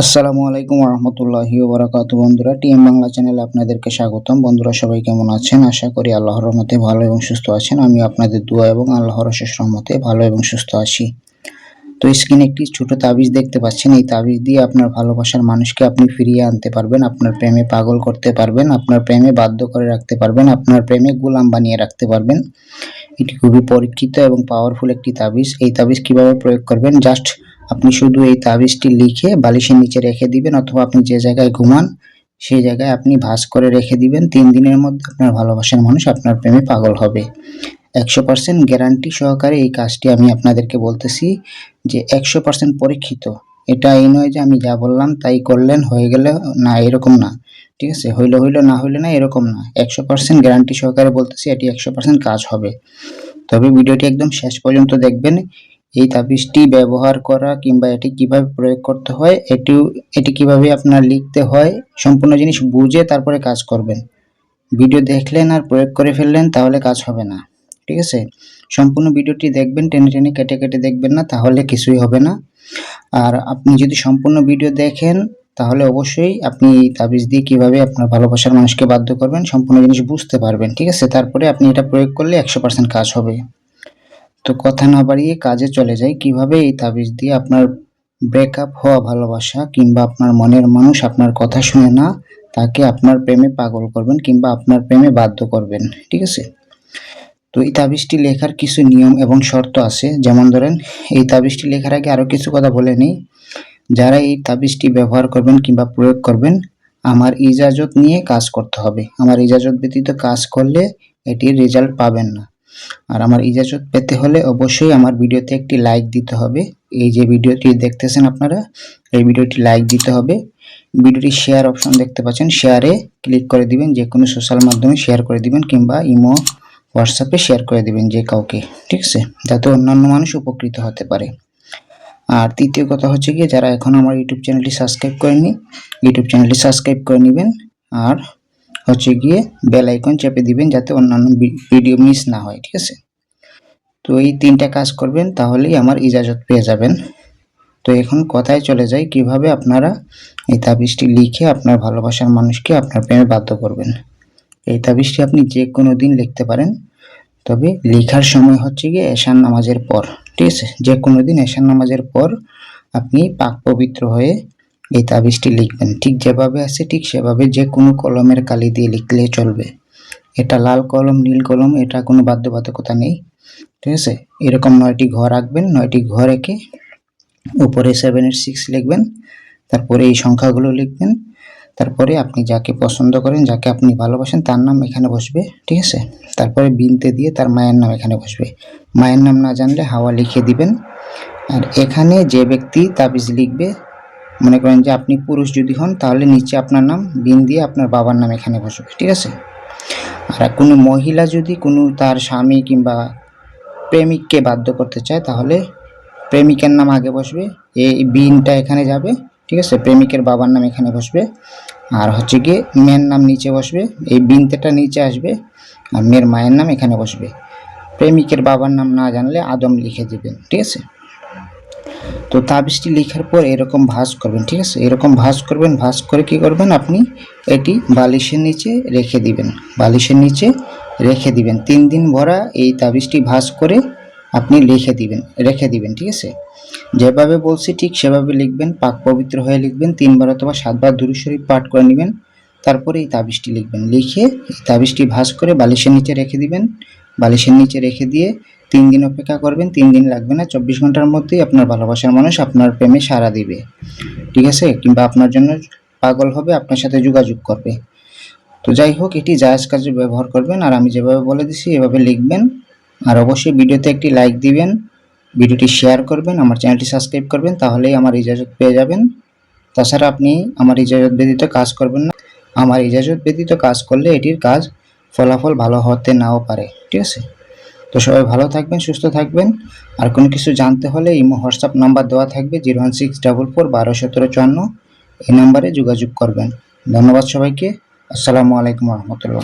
আসসালামু আলাইকুম রহমতুল্লাহি ওয়া বারাকাতুহু। বন্ধুরা, টিএম বাংলা চ্যানেলে আপনাদেরকে স্বাগতম। বন্ধুরা, সবাই কেমন আছেন? আশা করি আল্লাহর রহমতে ভালো এবং সুস্থ আছেন। আমি আপনাদের দোয়া এবং আল্লাহর অশেষ রহমতে ভালো এবং সুস্থ আছি। তো স্ক্রিনে একটি ছোট তাবিজ দেখতে পাচ্ছেন। এই তাবিজ দিয়ে আপনার ভালোবাসার মানুষকে আপনি ফিরিয়ে আনতে পারবেন, আপনার প্রেমে পাগল করতে পারবেন, আপনার প্রেমে বাধ্য করে রাখতে পারবেন, আপনার প্রেমে গোলাম বানিয়ে রাখতে পারবেন। এটি খুবই পরীক্ষিত এবং পাওয়ারফুল একটি তাবিজ। এই তাবিজ কিভাবে প্রয়োগ করবেন? জাস্ট আপনি শুধু এই তাবিজটি লিখে বালিশের নিচে রেখে দিবেন, অথবা আপনি যে জায়গায় ঘুমান সেই জায়গায় আপনি ভাঁজ করে রেখে দিবেন। 3 দিনের মধ্যে আপনার ভালোবাসার মানুষ আপনার প্রেমে পাগল হবে। 100% গ্যারান্টি সহকারে এই কাজটি আমি আপনাদেরকে বলতেছি যে 100% পরীক্ষিত। এটা এই নয় যে আমি যা বললাম তাই করলেন হয়ে গেলে, না, এরকম না। ঠিক আছে, হইলো হইলো, না হইলে না, এরকম না। 100% গ্যারান্টি সহকারে বলতেছি এটি 100% কাজ হবে। তবে ভিডিওটি একদম শেষ পর্যন্ত দেখবেন। এই তাবিজটি ব্যবহার করা কিংবা এটি কিভাবে প্রয়োগ করতে হয়, এটি কিভাবে আপনার লিখতে হয়, সম্পূর্ণ জিনিস বুঝে তারপরে কাজ করবেন। ভিডিও দেখলেন আর প্রয়োগ করে ফেললেন তাহলে কাজ হবে না। ঠিক আছে, সম্পূর্ণ ভিডিওটি দেখবেন, টেনে টেনে কেটে কেটে দেখবেন না, তাহলে কিছুই হবে না। আর আপনি যদি সম্পূর্ণ ভিডিও দেখেন তাহলে অবশ্যই আপনি এই তাবিজ দিয়ে কিভাবে আপনার ভালোবাসার মানুষকে বাধ্য করবেন সম্পূর্ণ জিনিস বুঝতে পারবেন। ঠিক আছে, তারপরে আপনি এটা প্রয়োগ করলে 100% কাজ হবে। তো কথা না বাড়িয়ে কাজে চলে যাই। কিভাবে এই তাবিজ দিয়ে আপনার ব্রেকআপ হওয়া ভালোবাসা কিংবা আপনার মনের মানুষ আপনার কথা শুনে না, তাকে আপনার প্রেমে পাগল করবেন কিংবা আপনার প্রেমে বাধ্য করবেন। ঠিক আছে, তো এই তাবিজটি লেখার কিছু নিয়ম এবং শর্ত আছে। যেমন ধরেন, এই তাবিজটি লেখার আগে আরো কিছু কথা বলে নিই। যারা এই তাবিজটি ব্যবহার করবেন কিংবা প্রয়োগ করবেন, আমার ইজাজত নিয়ে কাজ করতে হবে। আমার ইজাজত ব্যতীত কাজ করলে এটির রেজাল্ট পাবেন না। আর আমার ইজাজত পেতে হলে অবশ্যই আমার ভিডিওতে একটি লাইক দিতে হবে। এই যে ভিডিওটি দেখতেছেন আপনারা, এই ভিডিওটি লাইক দিতে হবে। ভিডিওটি শেয়ার অপশন দেখতে পাচ্ছেন, শেয়ারে ক্লিক করে দিবেন। যে কোনো সোশ্যাল মাধ্যমে শেয়ার করে দিবেন কিংবা ইমো, হোয়াটসঅ্যাপে শেয়ার করে দিবেন যে কাউকে। ঠিক আছে, যাতে অন্যান্য মানুষ উপকৃত হতে পারে। আর তৃতীয় কথা হচ্ছে গিয়ে, যারা এখন আমার ইউটিউব চ্যানেলটি সাবস্ক্রাইব করেননি, ইউটিউব চ্যানেলটি সাবস্ক্রাইব করে নেবেন। আর হচ্ছে গিয়ে বেল আইকন চেপে দিবেন যাতে অন্যান্য ভিডিও মিস না হয়। ঠিক আছে, তো এই 3টা কাজ করবেন তাহলেই আমার ইজাজত পেয়ে যাবেন। তো এখন কথায় চলে যাই, কিভাবে আপনারা এই তাবিজটি লিখে আপনার ভালোবাসার মানুষকে আপনার প্রেমে বাধ্য করবেন। এই তাবিজটি আপনি যে কোনো দিন লিখতে পারেন, তবে লেখার সময় হচ্ছে গিয়ে এশার নামাজের পর। ঠিক আছে, যে কোনো দিন এশার নামাজের পর আপনি পাক পবিত্র হয়ে এই তাবিজটি লিখবেন। ঠিক যেভাবে আছে ঠিক সেভাবে, যে কোনো কলমের কালি দিয়ে লিখলে চলবে। এটা লাল কলম, নীল কলম, এটা কোনো বাধ্যবাধকতা নেই। ঠিক আছে, এরকম 9টি ঘর আঁকবেন। 9টি ঘর এঁকে উপরে 7 এর 6 লিখবেন, তারপরে এই সংখ্যাগুলো লিখবেন। তারপরে আপনি যাকে পছন্দ করেন, যাকে আপনি ভালোবাসেন, তার নাম এখানে বসবে। ঠিক আছে, তারপরে বিনতে দিয়ে তার মায়ের নাম এখানে বসবে। মায়ের নাম না জানলে হাওয়া লিখে দিবেন। আর এখানে যে ব্যক্তি তাবিজ লিখবে, মনে করেন যে আপনি পুরুষ যদি হন, তাহলে নিচে আপনার নাম, বিন দিয়ে আপনার বাবার নাম এখানে বসবে। ঠিক আছে, আর কোনো মহিলা যদি কোনো তার স্বামী কিংবা প্রেমিককে বাধ্য করতে চায়, তাহলে প্রেমিকের নাম আগে বসবে, এই বিনটা এখানে যাবে। ঠিক আছে, প্রেমিকের বাবার নাম এখানে বসবে। আর হচ্ছে গিয়ে মেয়ের নাম নিচে বসবে, এই বিনতেটা নিচে আসবে। আর মেয়ের মায়ের নাম এখানে বসবে। প্রেমিকের বাবার নাম না জানলে আদম লিখে দেবেন। ঠিক আছে, তো তাবিজটি লেখার পর এরকম ভাঁজ করবেন। ঠিক আছে, এরকম ভাঁজ করবেন। ভাঁজ করে কি করবেন, আপনি এটি বালিশের নিচে রেখে দিবেন। বালিশের নিচে রেখে দিবেন 3 দিন ভরা। এই তাবিজটি ভাঁজ করে আপনি রেখে দিবেন। ঠিক আছে, যেভাবে বলছি ঠিক সেভাবে লিখবেন। পাক পবিত্র হয়ে লিখবেন। 3 বার অথবা 7 বার দুরূদ শরীফ পাঠ করে নেবেন। তারপরে এই তাবিজটি লিখবেন। লিখে এই তাবিজটি ভাঁজ করে বালিশের নিচে রেখে দিবেন। বালিশের নিচে রেখে দিয়ে 3 দিন অপেক্ষা করবেন। 3 দিন লাগবে না, 24 ঘন্টার মধ্যেই আপনার ভালোবাসার মানুষ আপনার প্রেমে সাড়া দিবে। ঠিক আছে, কিংবা আপনার জন্য পাগল হবে, আপনার সাথে যোগাযোগ করবে। তো যাই হোক, এটি জায়েজ কাজে ব্যবহার করবেন। আর আমি যেভাবে বলে দিছি এভাবে লিখবেন। আর অবশ্যই ভিডিওতে একটি লাইক দিবেন, ভিডিওটি শেয়ার করবেন, আমার চ্যানেলটি সাবস্ক্রাইব করবেন, তাহলেই আমার ইজাজত পেয়ে যাবেন। তাছাড়া আপনি আমার ইজাজত ব্যতীত কাজ করবেন না। আমার ইজাজত ব্যতীত কাজ করলে এটির কাজ ফলাফল ভালো হতে নাও পারে। ঠিক আছে, তো সবাই ভালো থাকবেন, সুস্থ থাকবেন। আর কোনো কিছু জানতে হলে ইমো, হোয়াটসঅ্যাপ নাম্বার দেওয়া থাকবে 01644121754। এই নাম্বারে যোগাযোগ করবেন। ধন্যবাদ সবাইকে। আসসালামু আলাইকুম রহমতুল্লাহ।